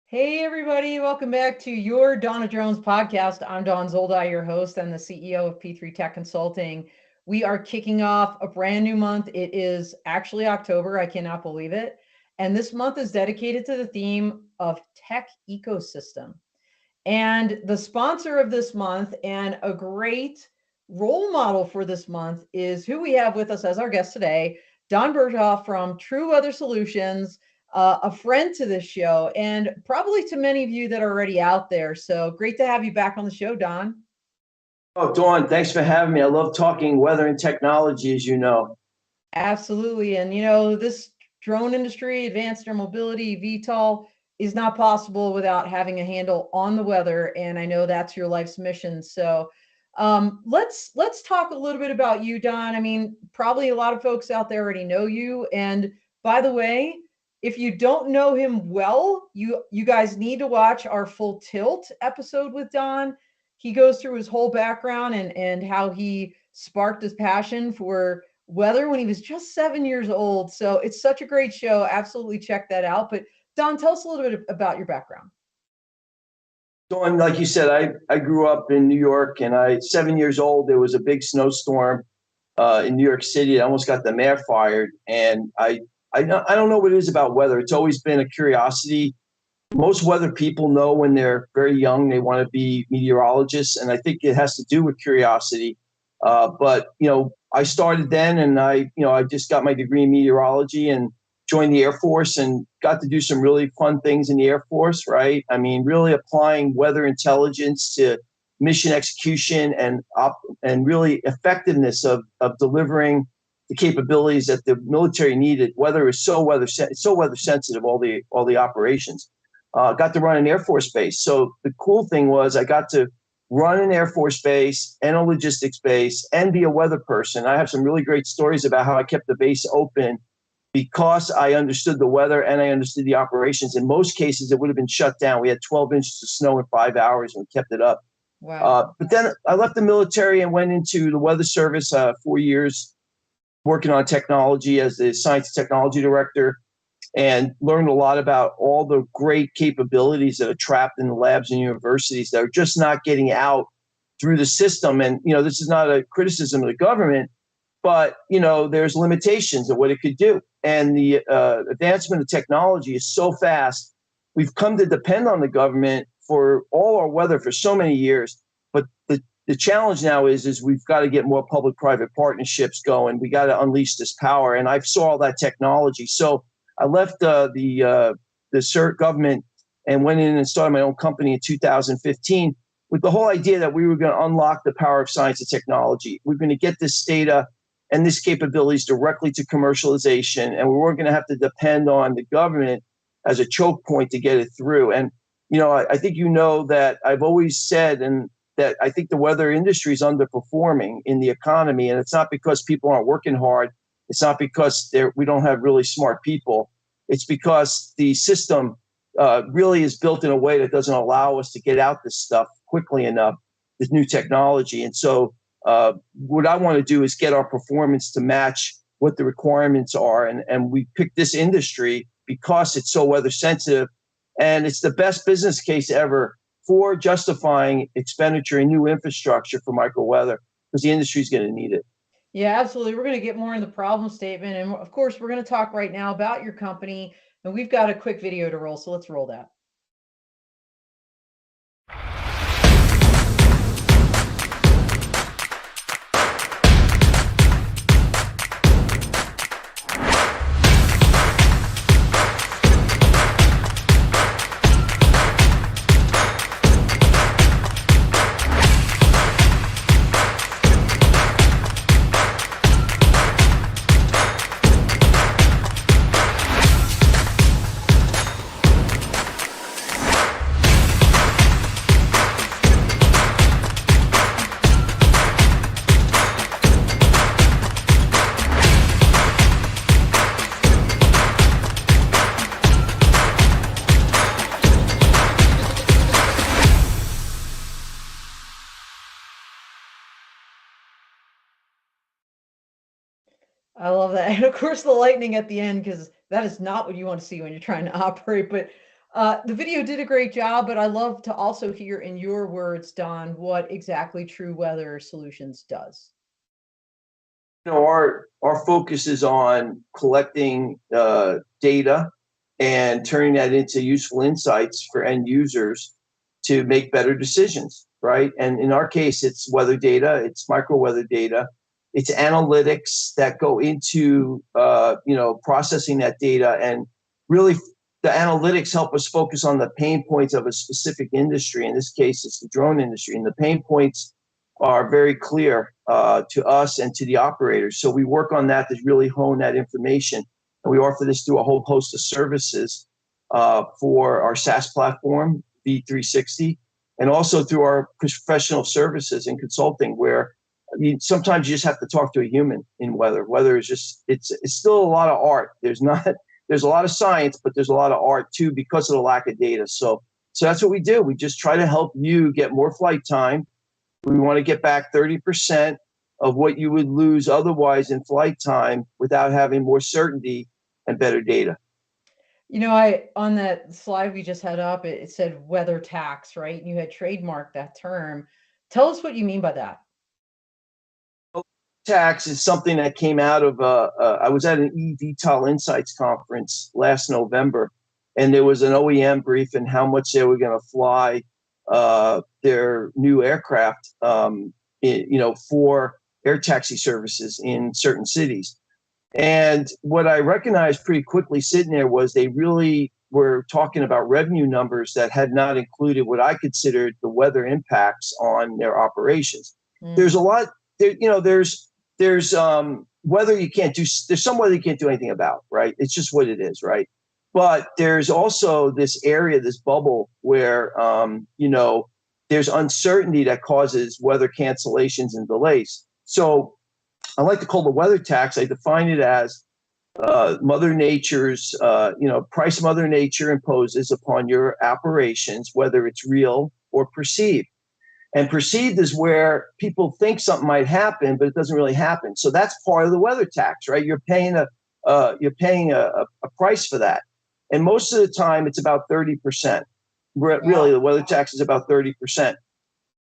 Hey everybody, welcome back to your Donna Jones podcast. I'm Dawn Zoldi, your host and the CEO of P3 Tech Consulting. We are kicking off a brand new month. It is actually October. I cannot believe it. And this month is dedicated to the theme of tech ecosystem. And the sponsor of this month and a great role model for this month is who we have with us as our guest today, Don Berchoff from TruWeather Solutions, a friend to this show and probably to many of you that are already out there. So great to have you back on the show, Don. Oh, Dawn, thanks for having me. I love talking weather and technology, as you know. Absolutely. And this drone industry, advanced air mobility, VTOL is not possible without having a handle on the weather. And I know that's your life's mission. So let's talk a little bit about you, Don. I mean, probably a lot of folks out there already know you. And by the way, if you don't know him well, you guys need to watch our Full Tilt episode with Don. He goes through his whole background and how he sparked his passion for weather when he was just 7 years old. So it's such a great show. Absolutely check that out. But Don, tell us a little bit about your background. Dawn, like you said, I grew up in New York, and 7 years old, there was a big snowstorm in New York City. I almost got the mayor fired. And I don't know what it is about weather. It's always been a curiosity. Most weather people know when they're very young, they want to be meteorologists. And I think it has to do with curiosity. But I started then, and I just got my degree in meteorology and joined the Air Force and got to do some really fun things in the Air Force, right? I mean, really applying weather intelligence to mission execution and really effectiveness of delivering the capabilities that the military needed. Weather is so weather sensitive, all the operations. Got to run an Air Force base. So the cool thing was I got to run an Air Force base and a logistics base and be a weather person. I have some really great stories about how I kept the base open because I understood the weather and I understood the operations. In most cases, it would have been shut down. We had 12 inches of snow in 5 hours and we kept it up. Wow. But then I left the military and went into the Weather Service, 4 years working on technology as the science and technology director, and learned a lot about all the great capabilities that are trapped in the labs and universities that are just not getting out through the system. And, this is not a criticism of the government, but, there's limitations of what it could do. And the advancement of technology is so fast. We've come to depend on the government for all our weather for so many years. But the challenge now is we've got to get more public-private partnerships going. We got to unleash this power. And I saw all that technology. So I left the CERT government and went in and started my own company in 2015 with the whole idea that we were going to unlock the power of science and technology. We're going to get this data and this capabilities directly to commercialization, and we weren't going to have to depend on the government as a choke point to get it through. And I think that I've always said and that I think the weather industry is underperforming in the economy, and it's not because people aren't working hard. It's not because we don't have really smart people. It's because the system really is built in a way that doesn't allow us to get out this stuff quickly enough, this new technology. And so what I want to do is get our performance to match what the requirements are. And we picked this industry because it's so weather sensitive. And it's the best business case ever for justifying expenditure in new infrastructure for micro weather, because the industry is going to need it. Yeah, absolutely. We're going to get more in the problem statement. And of course, we're going to talk right now about your company. And we've got a quick video to roll. So let's roll that. I love that. And of course, the lightning at the end, because that is not what you want to see when you're trying to operate. But The video did a great job, but I love to also hear in your words, Don, what exactly TruWeather Solutions does. Our focus is on collecting data and turning that into useful insights for end users to make better decisions, right? And in our case, it's weather data, it's micro weather data, it's analytics that go into processing that data, and really the analytics help us focus on the pain points of a specific industry. In this case, it's the drone industry, and the pain points are very clear to us and to the operators. So we work on that to really hone that information. And we offer this through a whole host of services for our SaaS platform, V360, and also through our professional services and consulting, where sometimes you just have to talk to a human in weather. Weather is just, it's still a lot of art. There's a lot of science, but there's a lot of art too because of the lack of data. So that's what we do. We just try to help you get more flight time. We want to get back 30% of what you would lose otherwise in flight time without having more certainty and better data. On that slide we just had up, it said weather tax, right? And you had trademarked that term. Tell us what you mean by that. Tax is something that came out of, I was at an eVTOL Insights conference last November, and there was an OEM brief on how much they were going to fly their new aircraft, for air taxi services in certain cities. And what I recognized pretty quickly sitting there was they really were talking about revenue numbers that had not included what I considered the weather impacts on their operations. There's a lot there, there's weather you can't do, there's some weather you can't do anything about, right? It's just what it is, right? But there's also this area, this bubble where, there's uncertainty that causes weather cancellations and delays. So I like to call the weather tax, I define it as Mother Nature's, price Mother Nature imposes upon your operations, whether it's real or perceived. And perceived is where people think something might happen, but it doesn't really happen. So that's part of the weather tax, right? You're paying a price for that. And most of the time, it's about 30%. Really, the weather tax is about 30%.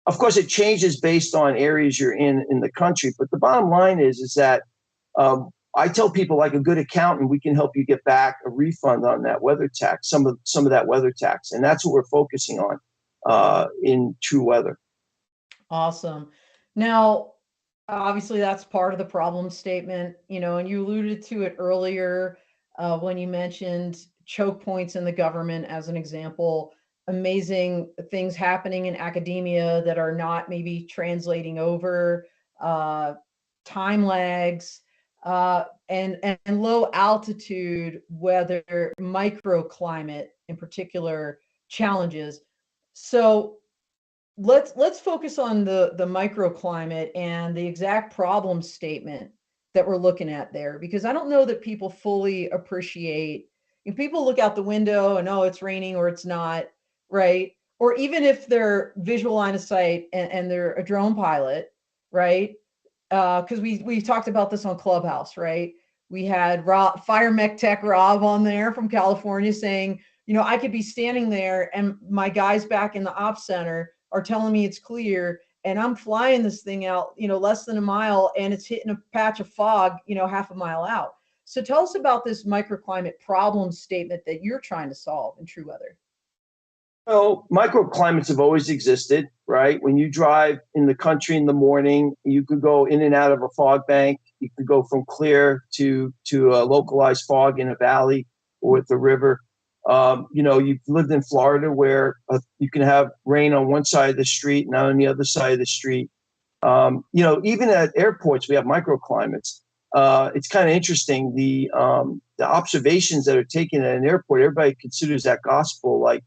Of course, it changes based on areas you're in the country. But the bottom line is that I tell people, like a good accountant, we can help you get back a refund on that weather tax, some of that weather tax. And that's what we're focusing on in TruWeather. Awesome. Now, obviously, that's part of the problem statement, and you alluded to it earlier when you mentioned choke points in the government as an example. Amazing things happening in academia that are not maybe translating over, time lags, and low altitude weather, microclimate in particular challenges. So let's focus on the microclimate and the exact problem statement that we're looking at there, because I don't know that people fully appreciate. If people look out the window and, oh, it's raining or it's not, right? Or even if they're visual line of sight and they're a drone pilot, right? Because we talked about this on Clubhouse, right? We had Fire Mech Tech Rob on there from California saying, I could be standing there and my guys back in the ops center are telling me it's clear, and I'm flying this thing out, less than a mile, and it's hitting a patch of fog, half a mile out. So tell us about this microclimate problem statement that you're trying to solve in TruWeather. Well, microclimates have always existed, right? When you drive in the country in the morning, you could go in and out of a fog bank. You could go from clear to a localized fog in a valley or with the river. You've lived in Florida where you can have rain on one side of the street, not on the other side of the street. Even at airports, we have microclimates. It's kind of interesting. The observations that are taken at an airport, everybody considers that gospel. Like,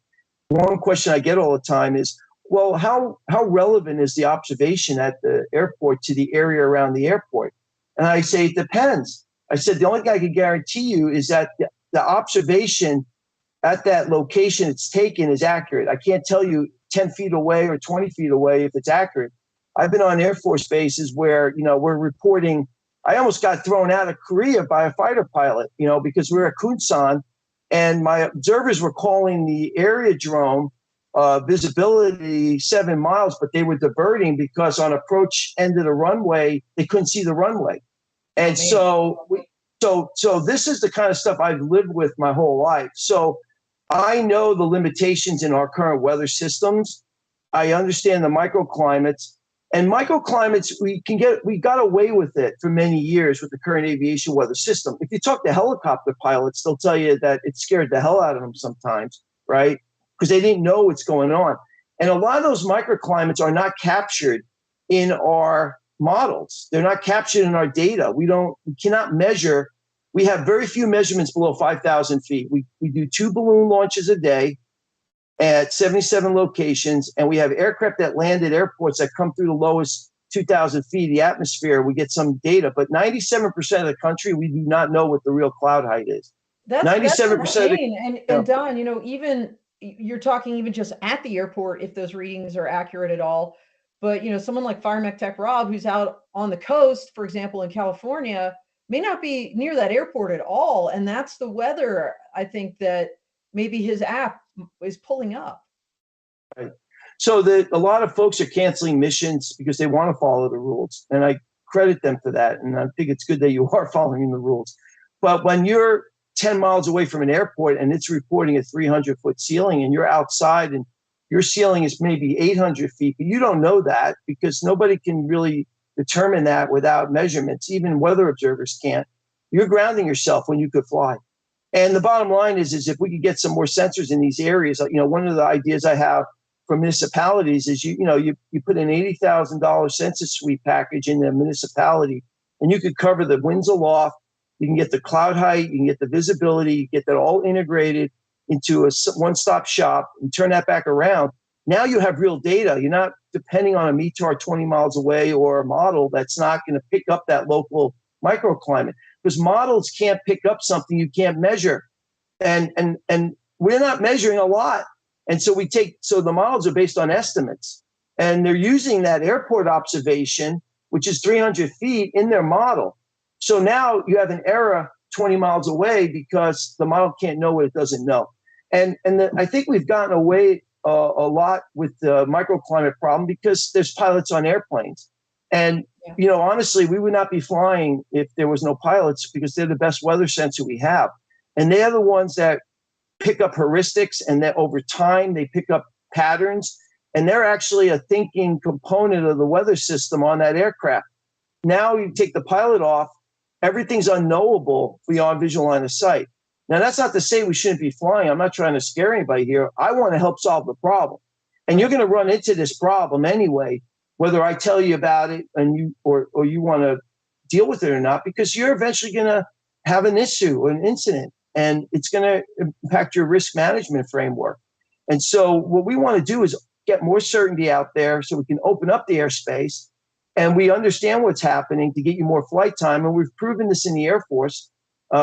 one question I get all the time is, well, how relevant is the observation at the airport to the area around the airport? And I say, it depends. I said, the only thing I can guarantee you is that the observation at that location it's taken is accurate. I can't tell you 10 feet away or 20 feet away if it's accurate. I've been on Air Force bases where, we're reporting, I almost got thrown out of Korea by a fighter pilot, because we're at Kunsan And my observers were calling the aerodrome visibility 7 miles, but they were diverting because on approach end of the runway, they couldn't see the runway. And so this is the kind of stuff I've lived with my whole life. So I know the limitations in our current weather systems. I understand the microclimates. And microclimates, we got away with it for many years with the current aviation weather system. If you talk to helicopter pilots, they'll tell you that it scared the hell out of them sometimes, right? Because they didn't know what's going on. And a lot of those microclimates are not captured in our models. They're not captured in our data. We cannot measure. We have very few measurements below 5,000 feet. We do 2 balloon launches a day at 77 locations, and we have aircraft that land at airports that come through the lowest 2,000 feet of the atmosphere. We get some data, but 97% of the country, we do not know what the real cloud height is. That's 97%. And Don, even you're talking even just at the airport, if those readings are accurate at all. But someone like Fire Mech Tech Rob, who's out on the coast, for example, in California, may not be near that airport at all, and that's the weather. I think that maybe his app is pulling up. Right. So a lot of folks are canceling missions because they want to follow the rules, and I credit them for that. And I think it's good that you are following the rules. But when you're 10 miles away from an airport and it's reporting a 300-foot ceiling, and you're outside and your ceiling is maybe 800 feet, but you don't know that because nobody can really determine that without measurements. Even weather observers can't. You're grounding yourself when you could fly. And the bottom line is if we could get some more sensors in these areas, one of the ideas I have for municipalities is you put an $80,000 census suite package in the municipality, and you could cover the winds aloft. You can get the cloud height, you can get the visibility, you get that all integrated into a one-stop shop and turn that back around. Now you have real data. You're not depending on a METAR 20 miles away or a model that's not going to pick up that local microclimate, because models can't pick up something you can't measure. And we're not measuring a lot. And so the models are based on estimates, and they're using that airport observation, which is 300 feet, in their model. So now you have an error 20 miles away because the model can't know what it doesn't know. And I think we've gotten away a lot with the microclimate problem because there's pilots on airplanes. And, honestly, we would not be flying if there was no pilots, because they're the best weather sensor we have. And they are the ones that pick up heuristics, and that over time they pick up patterns. And they're actually a thinking component of the weather system on that aircraft. Now you take the pilot off, everything's unknowable beyond visual line of sight. Now, that's not to say we shouldn't be flying. I'm not trying to scare anybody here. I want to help solve the problem. And you're going to run into this problem anyway, whether I tell you about it and you want to deal with it or not, because you're eventually going to have an issue or an incident, and it's going to impact your risk management framework. And so what we want to do is get more certainty out there so we can open up the airspace and we understand what's happening to get you more flight time. And we've proven this in the Air Force,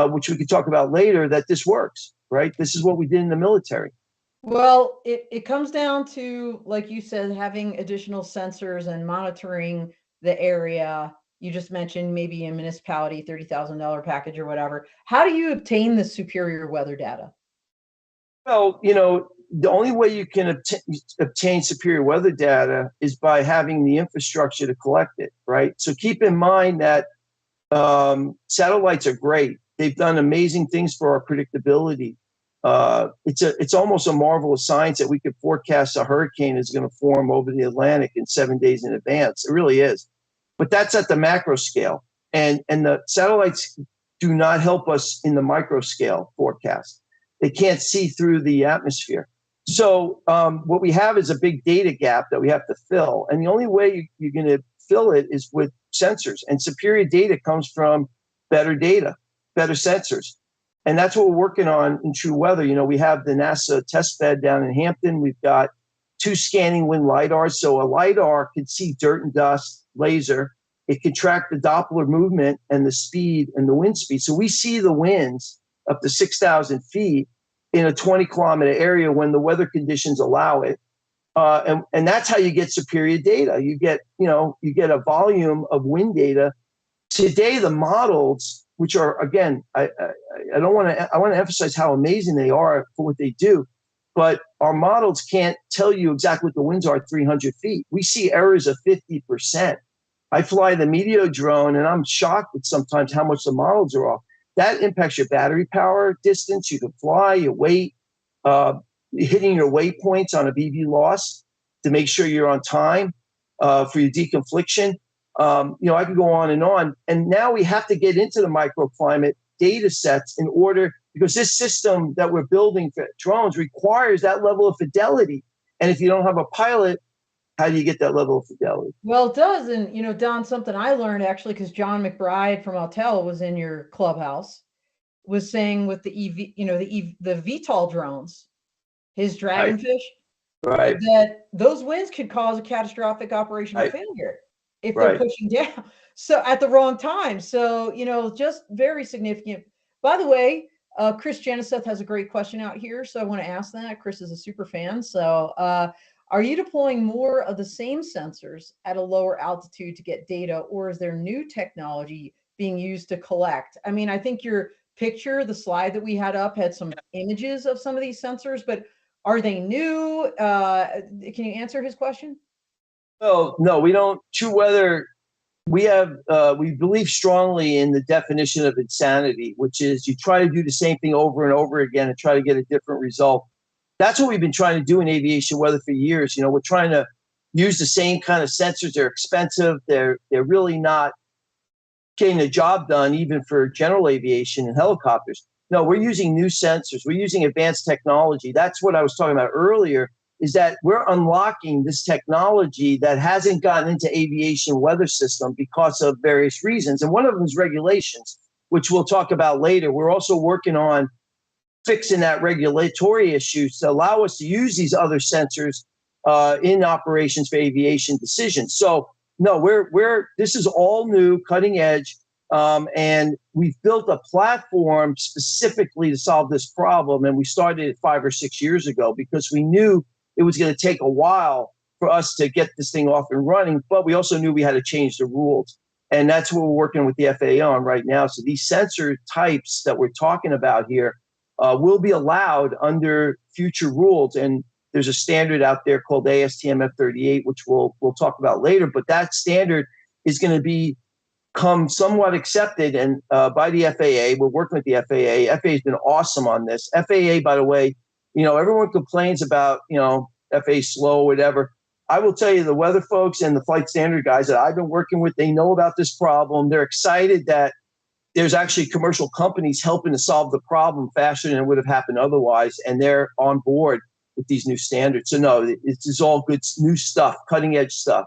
which we could talk about later, that this works, right? This is what we did in the military. Well, it comes down to, like you said, having additional sensors and monitoring the area. You just mentioned maybe a municipality $30,000 package or whatever. How do you obtain the superior weather data? Well, the only way you can obtain superior weather data is by having the infrastructure to collect it, right? So keep in mind that satellites are great. They've done amazing things for our predictability. It's almost a marvel of science that we could forecast a hurricane is going to form over the Atlantic in 7 days in advance. It really is. But that's at the macro scale. And the satellites do not help us in the micro scale forecast. They can't see through the atmosphere. So what we have is a big data gap that we have to fill. And the only way you're going to fill it is with sensors. And superior data comes from better data, better sensors. And that's what we're working on in TruWeather. We have the NASA test bed down in Hampton. We've got 2 scanning wind lidars. So a lidar can see dirt and dust, laser. It can track the Doppler movement and the speed and the wind speed. So we see the winds up to 6,000 feet in a 20-kilometer area when the weather conditions allow it. And that's how you get superior data. You get a volume of wind data. Today, the models, which are, again, I want to emphasize how amazing they are for what they do, but our models can't tell you exactly what the winds are at 300 feet. We see errors of 50%. I fly the Meteor drone, and I'm shocked at sometimes how much the models are off. That impacts your battery power, distance you can fly, your weight, uh, hitting your waypoints on a BB loss to make sure you're on time for your deconfliction. I can go on. And now we have to get into the microclimate data sets in order, because this system that we're building for drones requires that level of fidelity. And if you don't have a pilot, how do you get that level of fidelity? Well, it does. And, Don, something I learned actually, because John McBride from Altel was in your clubhouse, was saying with the the VTOL drones, his Right. Dragonfish, Right. that those winds could cause a catastrophic operational Right. failure if they're Right. pushing down. So at the wrong time. So, just very significant. By the way, Chris Janiseth has a great question out here. So I want to ask that. Chris is a super fan. So are you deploying more of the same sensors at a lower altitude to get data, or is there new technology being used to collect? I mean, I think your picture, the slide that we had up, had some images of some of these sensors, but are they new? Can you answer his question? No, we don't. TruWeather, we believe strongly in the definition of insanity, which is you try to do the same thing over and over again and try to get a different result. That's what we've been trying to do in aviation weather for years. We're trying to use the same kind of sensors. They're expensive. They're really not getting the job done, even for general aviation and helicopters. No, we're using new sensors. We're using advanced technology. That's what I was talking about earlier, is that we're unlocking this technology that hasn't gotten into aviation weather system because of various reasons. And one of them is regulations, which we'll talk about later. We're also working on fixing that regulatory issue to allow us to use these other sensors in operations for aviation decisions. So no, this is all new, cutting edge, and we've built a platform specifically to solve this problem. And we started it 5 or 6 years ago because we knew it was going to take a while for us to get this thing off and running, but we also knew we had to change the rules. And that's what we're working with the FAA on right now. So these sensor types that we're talking about here will be allowed under future rules. And there's a standard out there called ASTM F38, which we'll talk about later. But that standard is going to become somewhat accepted and by the FAA. We're working with the FAA. FAA has been awesome on this. FAA, by the way, everyone complains about, FAA slow, whatever. I will tell you, the weather folks and the flight standard guys that I've been working with, they know about this problem. They're excited that there's actually commercial companies helping to solve the problem faster than it would have happened otherwise. And they're on board with these new standards. So no, it's all good new stuff, cutting edge stuff.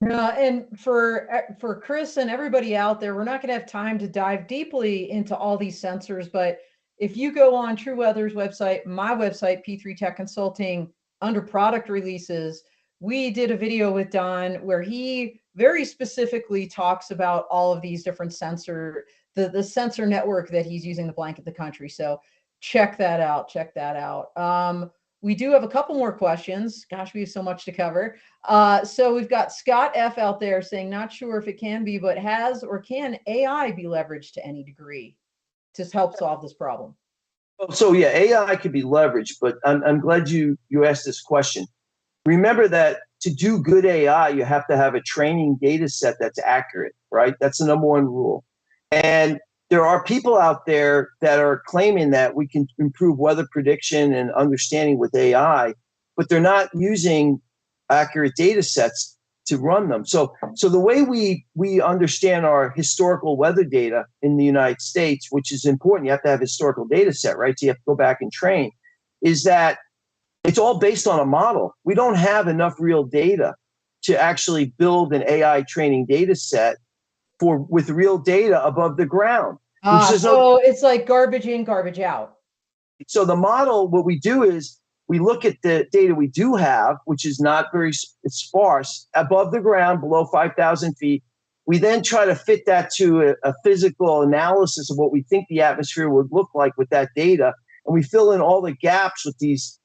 And for Chris and everybody out there, we're not going to have time to dive deeply into all these sensors, but if you go on TruWeather's website, my website, P3 Tech Consulting, under product releases, we did a video with Don where he very specifically talks about all of these different the sensor network that he's using to blanket the country. So check that out. We do have a couple more questions. Gosh, we have so much to cover. So we've got Scott F out there saying, not sure if it can be, but has or can AI be leveraged to any degree to help solve this problem? So yeah, AI could be leveraged, but I'm glad you asked this question. Remember that to do good AI, you have to have a training data set that's accurate, right? That's the number one rule. And there are people out there that are claiming that we can improve weather prediction and understanding with AI, but they're not using accurate data sets to run them. So the way we understand our historical weather data in the United States, which is important, you have to have historical data set, right? So you have to go back and train, is that it's all based on a model. We don't have enough real data to actually build an AI training data set with real data above the ground. It's like garbage in, garbage out. So the model, what we do is we look at the data we do have, which is not very sparse, above the ground, below 5,000 feet. We then try to fit that to a physical analysis of what we think the atmosphere would look like with that data, and we fill in all the gaps with these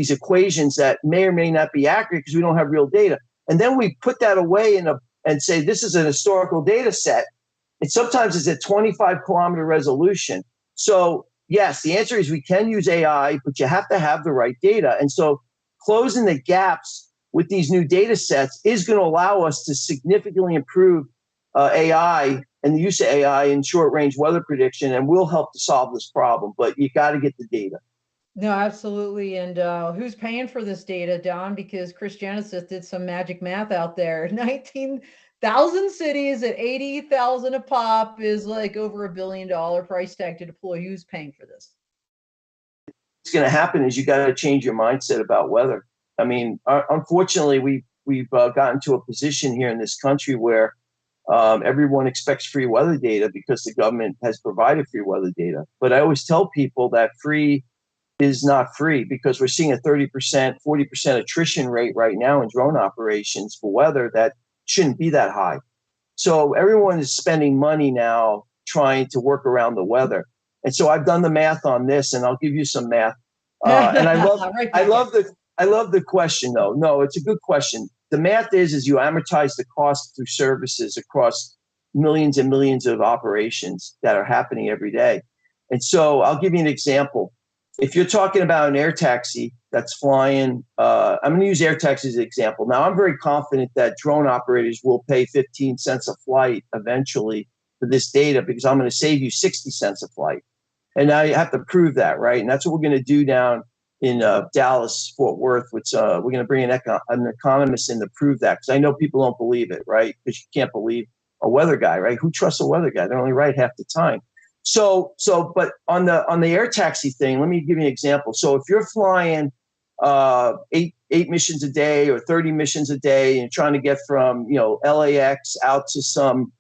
equations that may or may not be accurate because we don't have real data. And then we put that away and say this is an historical data set. And sometimes it's at 25 kilometer resolution. So yes, the answer is we can use AI, but you have to have the right data. And so closing the gaps with these new data sets is going to allow us to significantly improve AI and the use of AI in short range weather prediction, and will help to solve this problem. But you got to get the data. No, absolutely. And who's paying for this data, Don? Because Chris Genesis did some magic math out there. 19,000 cities at 80,000 a pop is like over $1 billion price tag to deploy. Who's paying for this? What's going to happen is you got to change your mindset about weather. I mean, unfortunately, we've gotten to a position here in this country where everyone expects free weather data because the government has provided free weather data. But I always tell people that free is not free, because we're seeing a 30%, 40% attrition rate right now in drone operations for weather that shouldn't be that high. So everyone is spending money now trying to work around the weather. And so I've done the math on this, and I'll give you some math. And I love the question though. No, it's a good question. The math is you amortize the cost through services across millions and millions of operations that are happening every day. And so I'll give you an example. If you're talking about an air taxi that's flying, I'm going to use air taxi as an example. Now, I'm very confident that drone operators will pay 15 cents a flight eventually for this data, because I'm going to save you 60 cents a flight. And now you have to prove that, right? And that's what we're going to do down in Dallas, Fort Worth, which we're going to bring an economist in to prove that, because I know people don't believe it, right? Because you can't believe a weather guy, right? Who trusts a weather guy? They're only right half the time. But on the air taxi thing, let me give you an example. So if you're flying eight missions a day or 30 missions a day, and you're trying to get from LAX out to some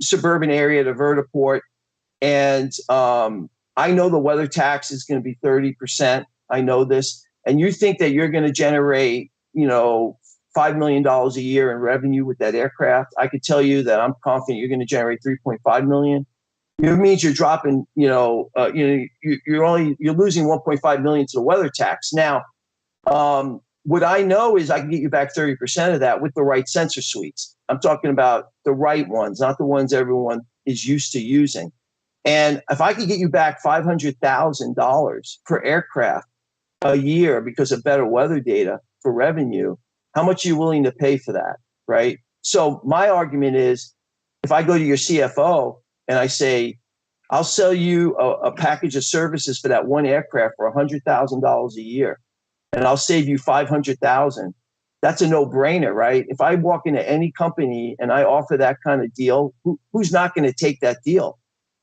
suburban area to vertiport, and I know the weather tax is going to be 30%. I know this, and you think that you're going to generate $5 million a year in revenue with that aircraft. I could tell you that I'm confident you're going to generate 3.5 million. It means you're dropping, you're losing 1.5 million to the weather tax. Now, what I know is I can get you back 30% of that with the right sensor suites. I'm talking about the right ones, not the ones everyone is used to using. And if I could get you back $500,000 per aircraft a year because of better weather data for revenue, how much are you willing to pay for that, right? So my argument is, if I go to your CFO and I say, I'll sell you a package of services for that one aircraft for $100,000 a year, and I'll save you $500,000. That's a no-brainer, right? If I walk into any company and I offer that kind of deal, who's not going to take that deal?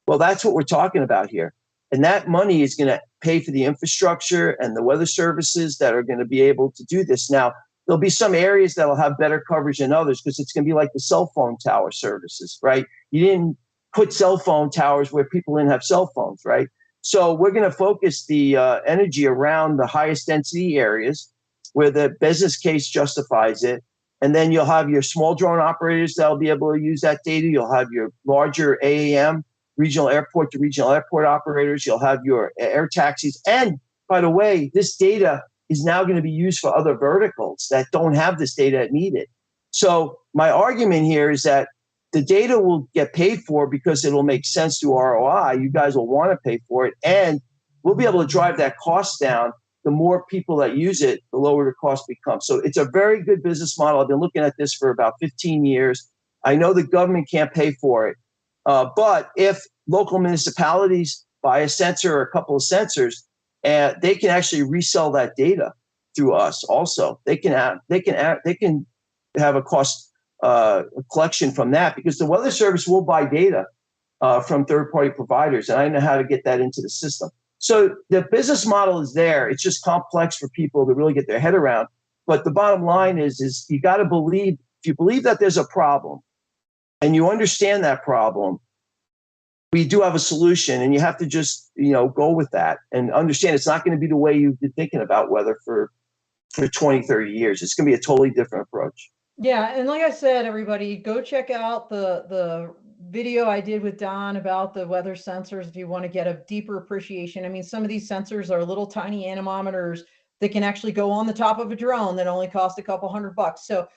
Well, that's what we're talking about here. And that money is going to pay for the infrastructure and the weather services that are going to be able to do this. Now, there'll be some areas that will have better coverage than others, because it's going to be like the cell phone tower services, right? You didn't put cell phone towers where people didn't have cell phones, right? So we're going to focus the energy around the highest density areas where the business case justifies it. And then you'll have your small drone operators that'll be able to use that data. You'll have your larger AAM, regional airport to regional airport operators. You'll have your air taxis. And by the way, this data is now going to be used for other verticals that don't have this data that need it. So my argument here is that the data will get paid for because it'll make sense to ROI. You guys will want to pay for it, and we'll be able to drive that cost down. The more people that use it, the lower the cost becomes. So it's a very good business model. I've been looking at this for about 15 years. I know the government can't pay for it, but if local municipalities buy a sensor or a couple of sensors, they can actually resell that data through us. Also, they can have a cost collection from that, because the Weather Service will buy data from third-party providers, and I know how to get that into the system. So the business model is there. It's just complex for people to really get their head around. But the bottom line is you got to believe. If you believe that there's a problem and you understand that problem, we do have a solution, and you have to just go with that and understand it's not going to be the way you've been thinking about weather for 20, 30 years. It's going to be a totally different approach. Yeah, and like I said, everybody, go check out the video I did with Don about the weather sensors if you want to get a deeper appreciation. I mean, some of these sensors are little tiny anemometers that can actually go on the top of a drone that only cost a couple $100. So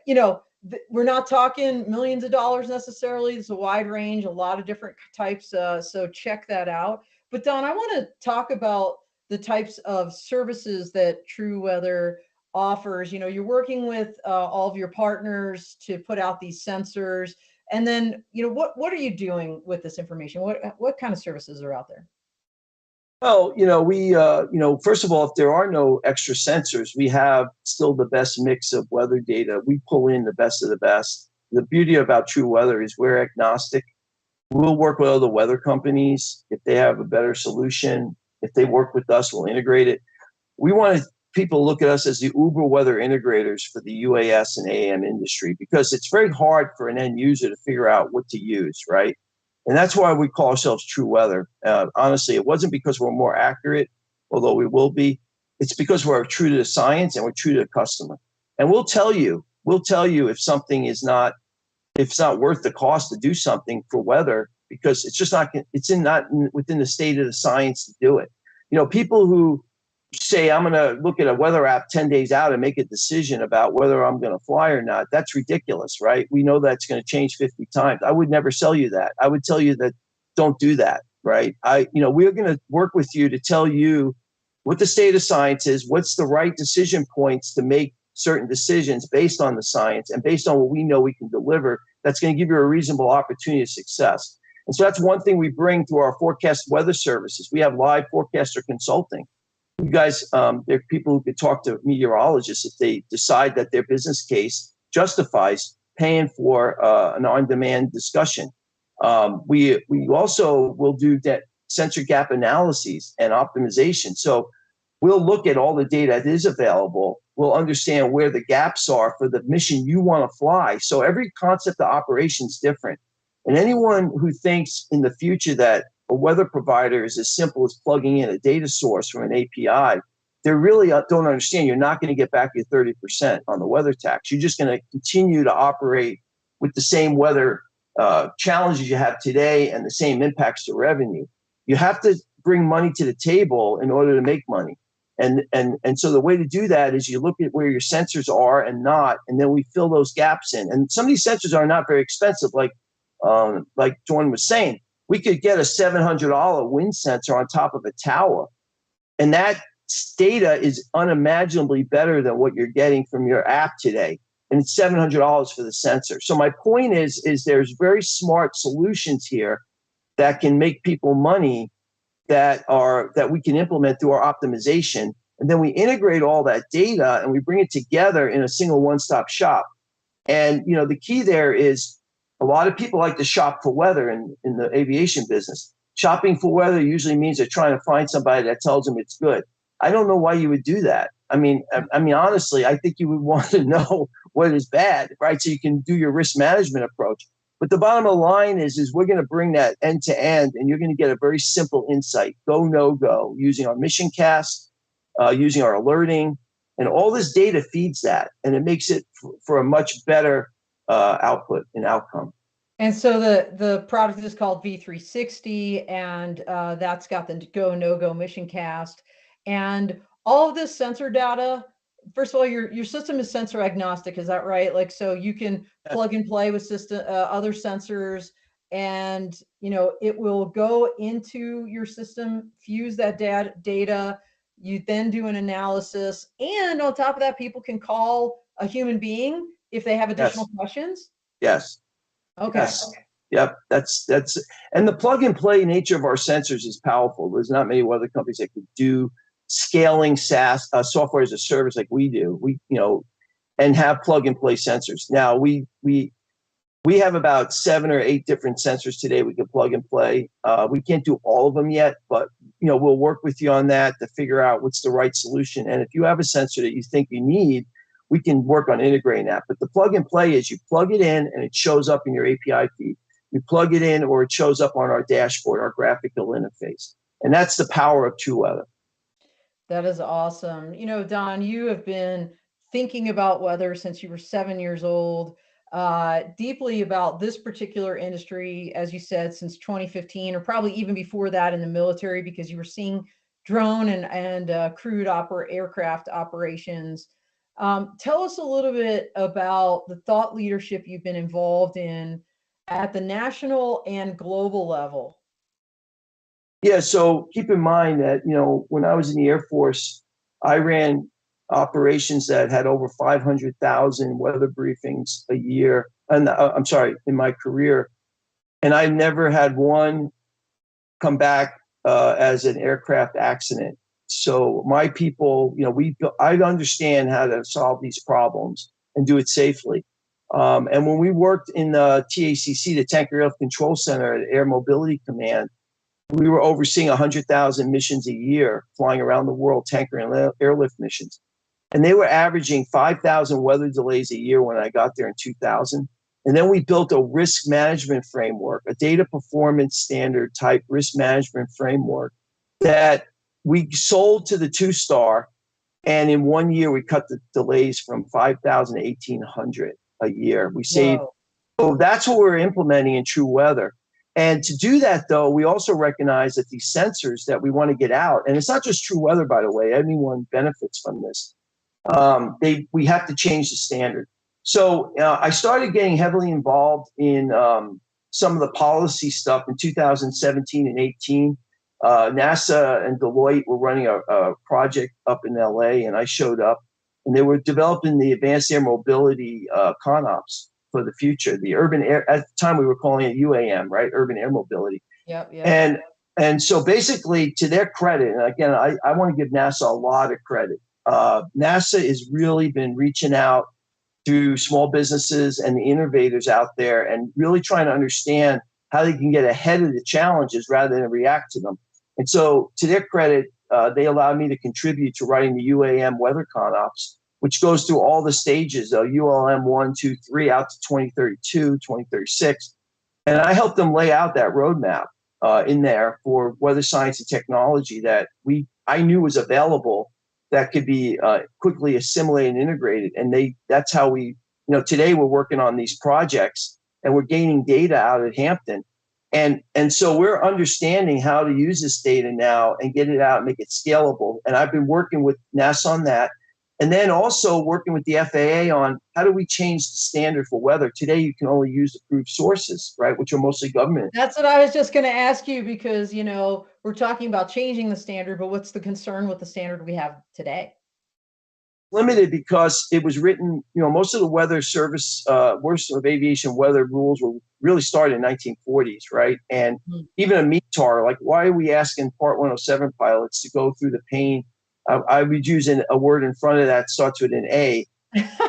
you know, we're not talking millions of dollars necessarily. It's a wide range, a lot of different types. So check that out. But Don, I want to talk about the types of services that TruWeather offers. You know, you're working with all of your partners to put out these sensors. And then, you know, what are you doing with this information? What kind of services are out there? Well, first of all, if there are no extra sensors, we have still the best mix of weather data. We pull in the best of the best. The beauty about TruWeather is we're agnostic. We'll work with other weather companies if they have a better solution. If they work with us, we'll integrate it. We want people to look at us as the Uber weather integrators for the UAS and AM industry, because it's very hard for an end user to figure out what to use, right? And that's why we call ourselves TruWeather. Honestly, it wasn't because we're more accurate, although we will be. It's because we're true to the science and we're true to the customer. And we'll tell you if something is not, if it's not worth the cost to do something for weather, because it's just not, not within the state of the science to do it. You know, people who say, I'm going to look at a weather app 10 days out and make a decision about whether I'm going to fly or not, that's ridiculous, right? We know that's going to change 50 times. I would never sell you that. I would tell you that don't do that, right? We're going to work with you to tell you what the state of science is, what's the right decision points to make certain decisions based on the science and based on what we know we can deliver. That's going to give you a reasonable opportunity of success. And so that's one thing we bring to our forecast weather services. We have live forecaster consulting. You guys, there are people who could talk to meteorologists if they decide that their business case justifies paying for an on-demand discussion. We also will do that sensor gap analyses and optimization. So we'll look at all the data that is available. We'll understand where the gaps are for the mission you want to fly. So every concept of operation is different. And anyone who thinks in the future that a weather provider is as simple as plugging in a data source from an API, they really don't understand. You're not going to get back your 30% on the weather tax. You're just going to continue to operate with the same weather challenges you have today and the same impacts to revenue. You have to bring money to the table in order to make money. And so the way to do that is you look at where your sensors are and not, and then we fill those gaps in. And some of these sensors are not very expensive, like Jordan was saying. We could get a $700 wind sensor on top of a tower, and that data is unimaginably better than what you're getting from your app today. And it's $700 for the sensor. So my point is there's very smart solutions here that can make people money that we can implement through our optimization. And then we integrate all that data and we bring it together in a single one-stop shop. And the key there is a lot of people like to shop for weather in the aviation business. Shopping for weather usually means they're trying to find somebody that tells them it's good. I don't know why you would do that. I mean, honestly, I think you would want to know what is bad, right? So you can do your risk management approach. But the bottom of the line is we're going to bring that end to end, and you're going to get a very simple insight, go, no go, using our mission cast, using our alerting, and all this data feeds that, and it makes it for a much better output and outcome. And so the product is called V360, and that's got the go, no go mission cast. And all of this sensor data, first of all, your system is sensor agnostic, is that right? Like, so you can plug and play with system other sensors, and it will go into your system, fuse that data. You then do an analysis, and on top of that, people can call a human being if they have additional questions. Yes. Okay. Yes. Yep. That's and the plug and play nature of our sensors is powerful. There's not many weather companies that could do scaling SaaS software as a service like we do. And have plug and play sensors. Now we have about 7 or 8 different sensors today we can plug and play. We can't do all of them yet, but we'll work with you on that to figure out what's the right solution. And if you have a sensor that you think you need, we can work on integrating that. But the plug and play is you plug it in and it shows up in your API feed. You plug it in or it shows up on our dashboard, our graphical interface. And that's the power of TruWeather. That is awesome. Don, you have been thinking about weather since you were 7 years old, deeply about this particular industry, as you said, since 2015, or probably even before that in the military, because you were seeing drone and crewed aircraft operations. Tell us a little bit about the thought leadership you've been involved in at the national and global level. Yeah, so keep in mind that, when I was in the Air Force, I ran operations that had over 500,000 weather briefings a year. And I'm sorry, in my career. And I never had one come back as an aircraft accident. So my people, I understand how to solve these problems and do it safely. And when we worked in the TACC, the Tanker Airlift Control Center at Air Mobility Command, we were overseeing 100,000 missions a year, flying around the world, tanker and airlift missions. And they were averaging 5,000 weather delays a year when I got there in 2000. And then we built a risk management framework, a data performance standard type risk management framework that we sold to the two-star. And in 1 year, we cut the delays from 5,000 to 1,800 a year. We saved. Whoa. So that's what we're implementing in TruWeather. And to do that, though, we also recognize that these sensors that we want to get out, and it's not just TruWeather, by the way, anyone benefits from this. We have to change the standard. So I started getting heavily involved in some of the policy stuff in 2017 and 18. NASA and Deloitte were running a project up in LA, and I showed up, and they were developing the advanced air mobility ConOps for the future. The urban air, at the time we were calling it UAM, right? Urban air mobility. Yep. And so basically, to their credit, and again, I want to give NASA a lot of credit. NASA has really been reaching out to small businesses and the innovators out there and really trying to understand how they can get ahead of the challenges rather than react to them. And so to their credit, they allowed me to contribute to writing the UAM weather ConOps, which goes through all the stages, ULM 1, 2, 3, out to 2032, 2036. And I helped them lay out that roadmap in there for weather science and technology that I knew was available that could be quickly assimilated and integrated. And that's how we, today we're working on these projects and we're gaining data out at Hampton. And so we're understanding how to use this data now and get it out and make it scalable. And I've been working with NASA on that. And then also working with the FAA on how do we change the standard for weather. Today, you can only use approved sources, right, which are mostly government. That's what I was just going to ask you because, we're talking about changing the standard, but what's the concern with the standard we have today? Limited because it was written, most of the weather service, worst of aviation weather rules were really started in 1940s, right? And even a METAR, like why are we asking Part 107 pilots to go through the pain? I would use a word in front of that starts with an A,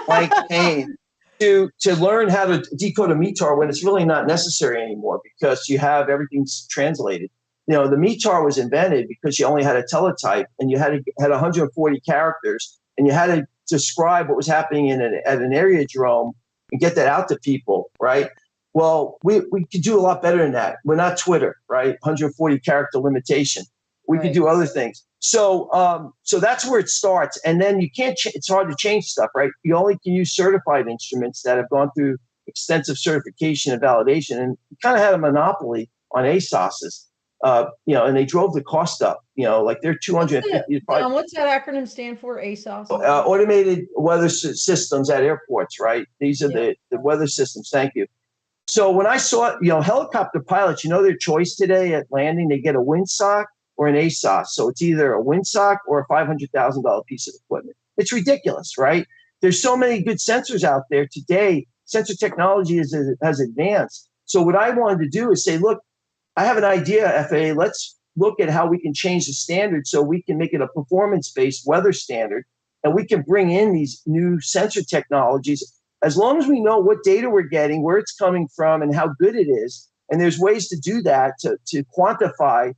like pain, to learn how to decode a METAR when it's really not necessary anymore because you have everything's translated. The METAR was invented because you only had a teletype and you had 140 characters and you had to describe what was happening at an aerodrome and get that out to people, right? Well, we could do a lot better than that. We're not Twitter, right? 140 character limitation. We could do other things. So that's where it starts. And then you can't, it's hard to change stuff, right? You only can use certified instruments that have gone through extensive certification and validation. And you kind of had a monopoly on ASOSs, and they drove the cost up, like they're 250. What's that acronym stand for, ASOS? Automated weather systems at airports, right? These are the weather systems. Thank you. So when I saw, helicopter pilots, their choice today at landing, they get a windsock or an ASOS. So it's either a windsock or a $500,000 piece of equipment. It's ridiculous, right? There's so many good sensors out there today. Sensor technology has advanced. So what I wanted to do is say, look, I have an idea, FAA. Let's look at how we can change the standard so we can make it a performance-based weather standard, and we can bring in these new sensor technologies as long as we know what data we're getting, where it's coming from, and how good it is. And there's ways to do that to quantify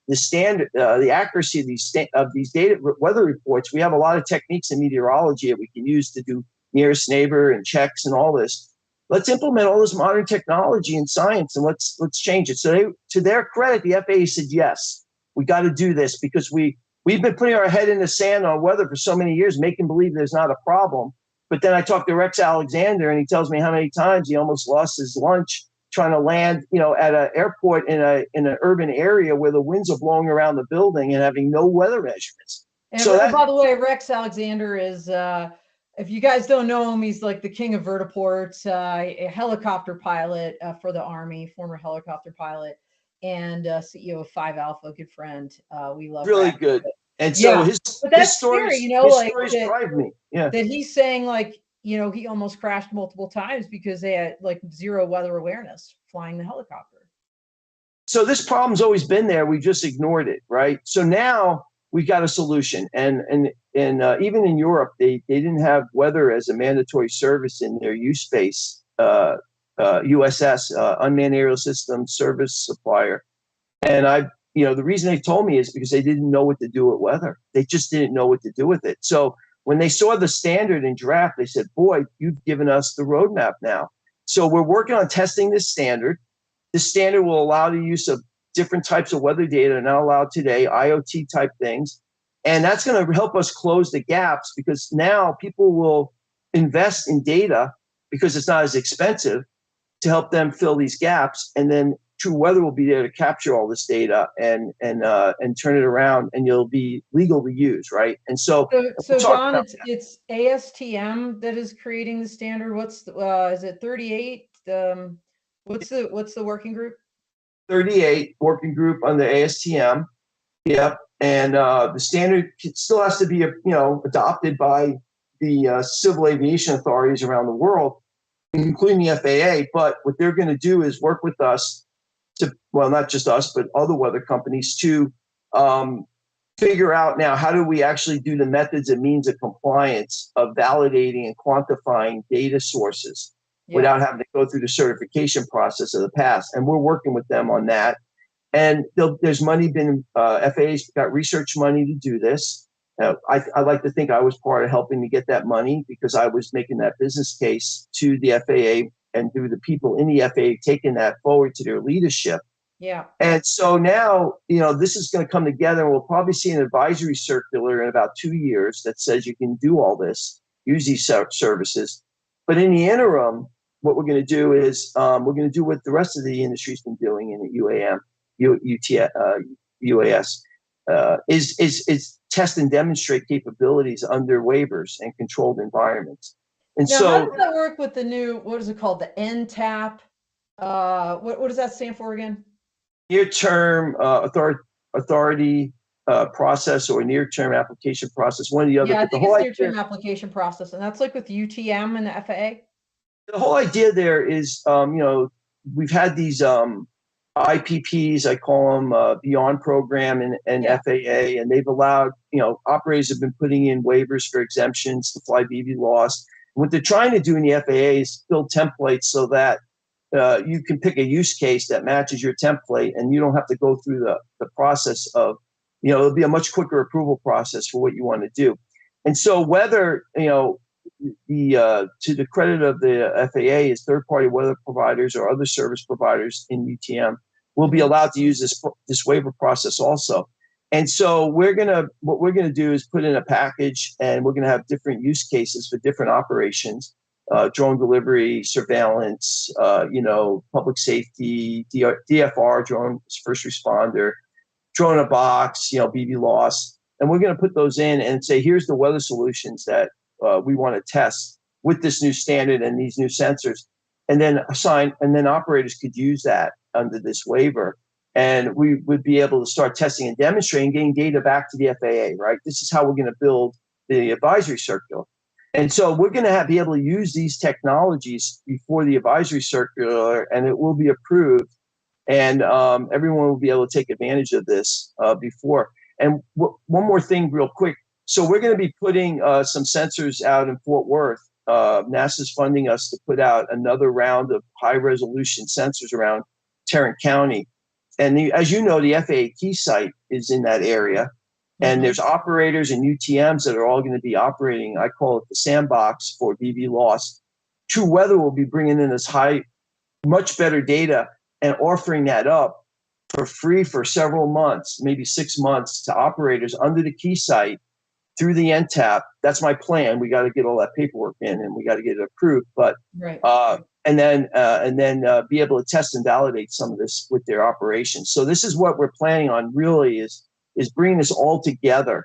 the standard, the accuracy of these data weather reports. We have a lot of techniques in meteorology that we can use to do nearest neighbor and checks and all this. Let's implement all this modern technology and science and let's change it. So to their credit, the FAA said, yes, we got to do this because we've been putting our head in the sand on weather for so many years, making believe there's not a problem. But then I talked to Rex Alexander and he tells me how many times he almost lost his lunch trying to land, at an airport in an urban area where the winds are blowing around the building and having no weather measurements. And so by the way, Rex Alexander is If you guys don't know him, he's like the king of vertiports, a helicopter pilot for the Army, former helicopter pilot, and CEO of 5 Alpha, good friend. We love Really Brad. good. And so Yeah, but that's scary, you know, his like stories drive me. Yeah. that he's saying like, you know, he almost crashed multiple times because they had like zero weather awareness flying the helicopter. So this problem's always been there. We just ignored it, right? So now we got a solution, and even in Europe, they didn't have weather as a mandatory service in their USpace, USS, Unmanned Aerial Systems Service Supplier. And the reason they told me is because they didn't know what to do with weather. They just didn't know what to do with it. So when they saw the standard in draft, they said, "Boy, you've given us the roadmap now." So we're working on testing this standard. This standard will allow the use of different types of weather data not allowed today, IoT type things. And that's going to help us close the gaps, because now people will invest in data because it's not as expensive to help them fill these gaps. And then TruWeather will be there to capture all this data and turn it around, and you'll be legal to use, right? And so So Don, it's ASTM that is creating the standard. What's the, is it 38? What's the working group? 38 working group on the ASTM. Yep. And the standard still has to be, adopted by the civil aviation authorities around the world, including the FAA. But what they're going to do is work with us to, well, not just us, but other weather companies to figure out now, how do we actually do the methods and means of compliance of validating and quantifying data sources without having to go through the certification process of the past. And we're working with them on that. And there's money been, FAA's got research money to do this. I like to think I was part of helping to get that money, because I was making that business case to the FAA and through the people in the FAA taking that forward to their leadership. Yeah. And so now, this is going to come together, and we'll probably see an advisory circular in about 2 years that says you can do all this, use these services. But in the interim, what we're going to do is we're going to do what the rest of the industry's been doing in the UAS, is test and demonstrate capabilities under waivers and controlled environments. And now, so, how does that work with the new, what is it called, the NTAP? What does that stand for again? Near-term authority process, or near-term application process, one or the other. Yeah, I but the think whole it's near-term application process, and that's like with UTM and the FAA. The whole idea there is, we've had these IPPs, I call them, Beyond Program and FAA, and they've allowed, operators have been putting in waivers for exemptions to fly BVLOS. What they're trying to do in the FAA is build templates so that you can pick a use case that matches your template, and you don't have to go through the process of, it'll be a much quicker approval process for what you want to do. And so whether, to the credit of the FAA, is third-party weather providers or other service providers in UTM will be allowed to use this waiver process also. And so what we're gonna do is put in a package, and we're gonna have different use cases for different operations. Drone delivery, surveillance, public safety, DFR, drone first responder, drone in a box, BVLOS. And we're going to put those in and say, here's the weather solutions that we want to test with this new standard and these new sensors. And then operators could use that under this waiver. And we would be able to start testing and demonstrating, getting data back to the FAA, right? This is how we're going to build the advisory circular. And so we're going to be able to use these technologies before the advisory circular, and it will be approved, and everyone will be able to take advantage of this before. And one more thing real quick. So we're going to be putting some sensors out in Fort Worth. NASA's funding us to put out another round of high-resolution sensors around Tarrant County. And as you know, the FAA key site is in that area. And there's operators and UTMs that are all going to be operating. I call it the sandbox for BVLOS. TruWeather will be bringing in this much better data and offering that up for free for several months, maybe 6 months, to operators under the key site through the NTAP. That's my plan. We got to get all that paperwork in, and we got to get it approved. But and then be able to test and validate some of this with their operations. So this is what we're planning on. Really is bringing this all together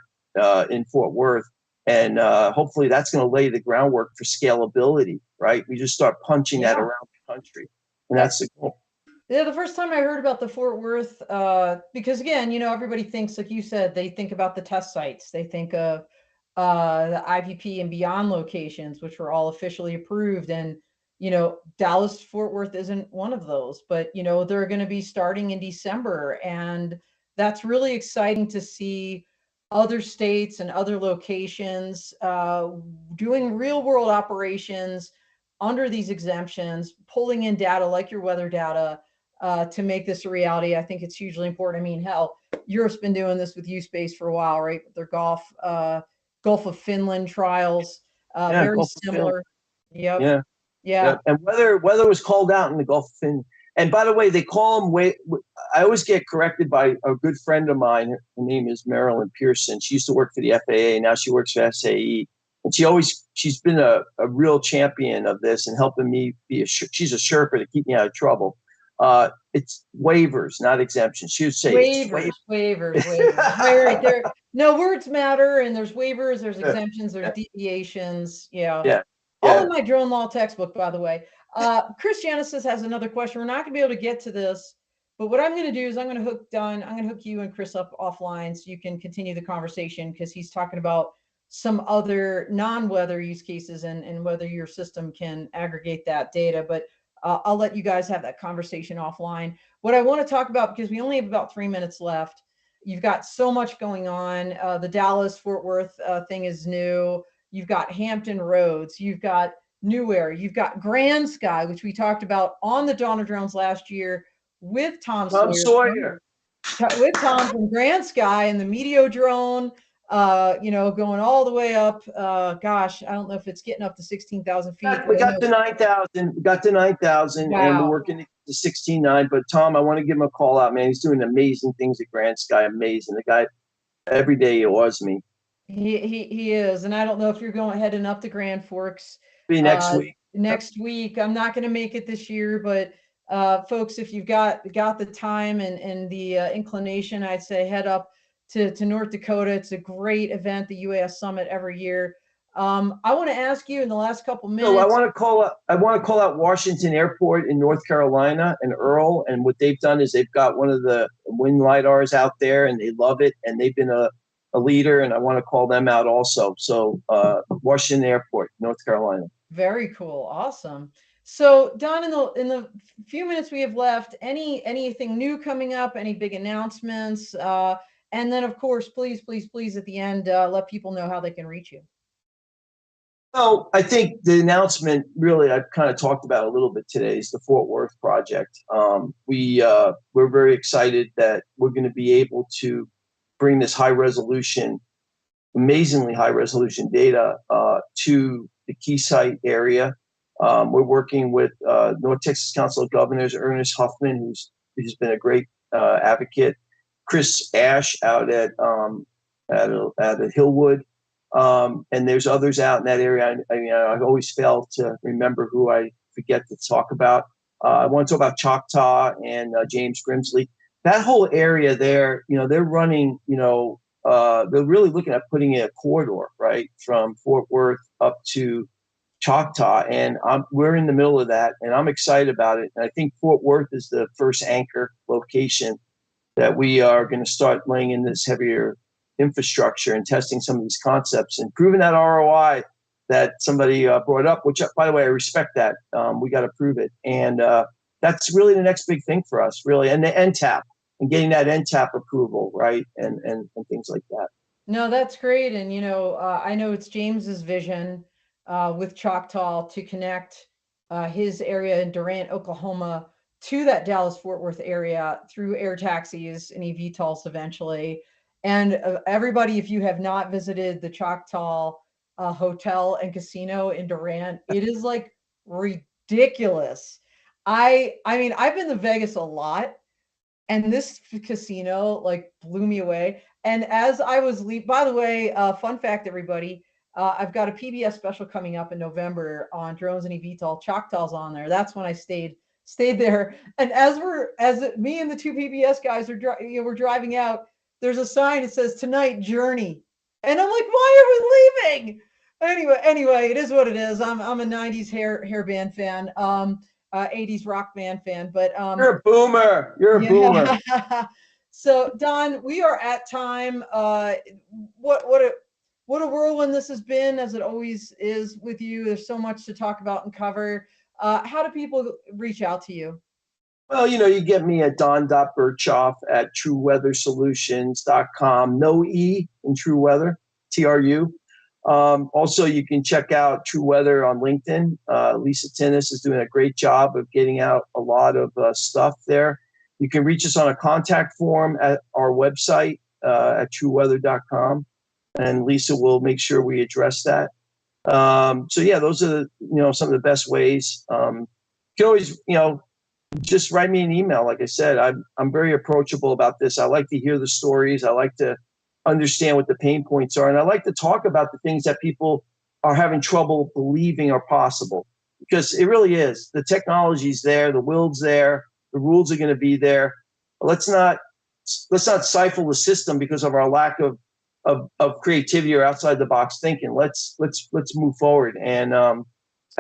in Fort Worth. And hopefully that's going to lay the groundwork for scalability, right? We just start punching that around the country. And that's the goal. Yeah, the first time I heard about the Fort Worth, because again, everybody thinks, like you said, they think about the test sites. They think of the IVP and beyond locations, which were all officially approved. And, Dallas Fort Worth isn't one of those, but, they're going to be starting in December. And that's really exciting to see other states and other locations doing real world operations under these exemptions, pulling in data like your weather data to make this a reality. I think it's hugely important. I mean, hell, Europe's been doing this with U-Space for a while, right? Their Gulf of Finland trials, very Gulf of similar. Yep. Yeah. Yeah. And weather was called out in the Gulf of Finland. And by the way, they call them I always get corrected by a good friend of mine. Her name is Marilyn Pearson. She used to work for the FAA. Now she works for SAE. And she's been a real champion of this and helping me she's a Sherpa to keep me out of trouble. It's waivers, not exemptions. She would say waivers. Right there. No, words matter, and there's waivers, there's exemptions, there's deviations. Yeah. All in my drone law textbook, by the way. Chris Genesis has another question. We're not going to be able to get to this, but what I'm going to do is I'm going to hook you and Chris up offline so you can continue the conversation, because he's talking about some other non-weather use cases and whether your system can aggregate that data. But I'll let you guys have that conversation offline. What I want to talk about, because we only have about 3 minutes left, you've got so much going on. The Dallas Fort Worth thing is new. You've got Hampton Roads. You've got New Air. You've got Grand Sky, which we talked about on the Dawn of Drones last year with Tom Sawyer. With Tom from Grand Sky and the Meteo drone. Going all the way up. Gosh, I don't know if it's getting up to 16,000 feet. We got to 9,000. We got to 9,000, wow. And we're working to 16.9. But Tom, I want to give him a call out, man. He's doing amazing things at Grand Sky. Amazing. The guy, every day he awees me. He is, and I don't know if you're heading up to Grand Forks. Be next week. Next week, I'm not going to make it this year, but folks, if you've got the time and the inclination, I'd say head up to North Dakota. It's a great event, the UAS Summit every year. I want to ask you in the last couple minutes. So I want to call out Washington Airport in North Carolina and Earl. And what they've done is they've got one of the wind lidars out there, and they love it. And they've been a leader, and I want to call them out also. So Washington Airport, North Carolina. Very cool, awesome. So Don, in the few minutes we have left, anything new coming up? Any big announcements? And then, of course, please, at the end, let people know how they can reach you. Well, I think the announcement, really, I've kind of talked about a little bit today, is the Fort Worth project. We're very excited that we're going to be able to bring this amazingly high resolution data to the key site area. We're working with North Texas Council of Governors, Ernest Huffman, who's been a great advocate. Chris Ash out at Hillwood, and there's others out in that area. I always fail to remember who I forget to talk about. I want to talk about Choctaw and James Grimsley. That whole area there, they're running, they're really looking at putting in a corridor, right, from Fort Worth up to Choctaw, and we're in the middle of that, and I'm excited about it. And I think Fort Worth is the first anchor location that we are going to start laying in this heavier infrastructure and testing some of these concepts and proving that ROI that somebody brought up, which, by the way, I respect that. We got to prove it. And that's really the next big thing for us, really. And the NTAP and getting that NTAP approval, right? And things like that. No, that's great. And, I know it's James's vision with Choctaw to connect his area in Durant, Oklahoma, to that Dallas-Fort Worth area through air taxis and eVTOLs eventually. And everybody, if you have not visited the Choctaw hotel and casino in Durant, it is like ridiculous. I mean, I've been to Vegas a lot, and this casino like blew me away. And as I was by the way, fun fact, everybody, I've got a PBS special coming up in November on drones and eVTOL. Choctaw's on there. That's when I stayed there. And as me and the two PBS guys we're driving out, there's a sign that says tonight Journey. And I'm like, why are we leaving? Anyway, it is what it is. I'm a '90s hair band fan, '80s rock band fan, but You're a boomer. You're a boomer. yeah. So Don, we are at time. What a whirlwind this has been, as it always is with you. There's so much to talk about and cover. How do people reach out to you? Well, you get me at don.berchoff at trueweathersolutions.com. No E in True Weather, TRU. Also, you can check out True Weather on LinkedIn. Lisa Tinnis is doing a great job of getting out a lot of stuff there. You can reach us on a contact form at our website at trueweather.com, and Lisa will make sure we address that. So yeah, those are some of the best ways. You can always just write me an email. Like I said, I'm very approachable about this. I like to hear the stories. I like to understand what the pain points are, and I like to talk about the things that people are having trouble believing are possible, because it really is. The technology's there, the will's there, the rules are going to be there. Let's not stifle the system because of our lack of creativity or outside the box thinking. Let's move forward. And I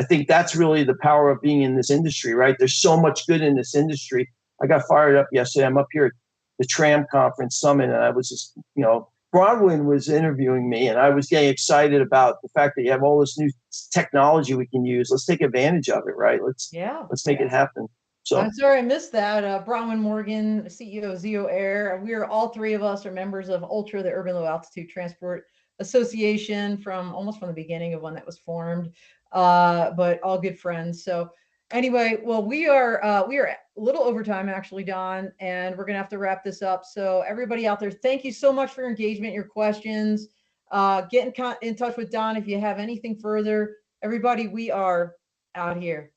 think that's really the power of being in this industry, right? There's so much good in this industry. I got fired up yesterday. I'm up here at the Tram Conference Summit, and I was just, Bronwyn was interviewing me, and I was getting excited about the fact that you have all this new technology we can use. Let's take advantage of it, right? Let's make it happen. So I'm sorry I missed that. Bronwyn Morgan, CEO of Zeo Air. We are all three of us are members of Ultra, the Urban Low Altitude Transport Association, from the beginning of when that was formed, but all good friends. So anyway, well, we are a little over time actually, Don, and we're gonna have to wrap this up. So everybody out there, thank you so much for your engagement, your questions. Get in touch with Don if you have anything further. Everybody, we are out here.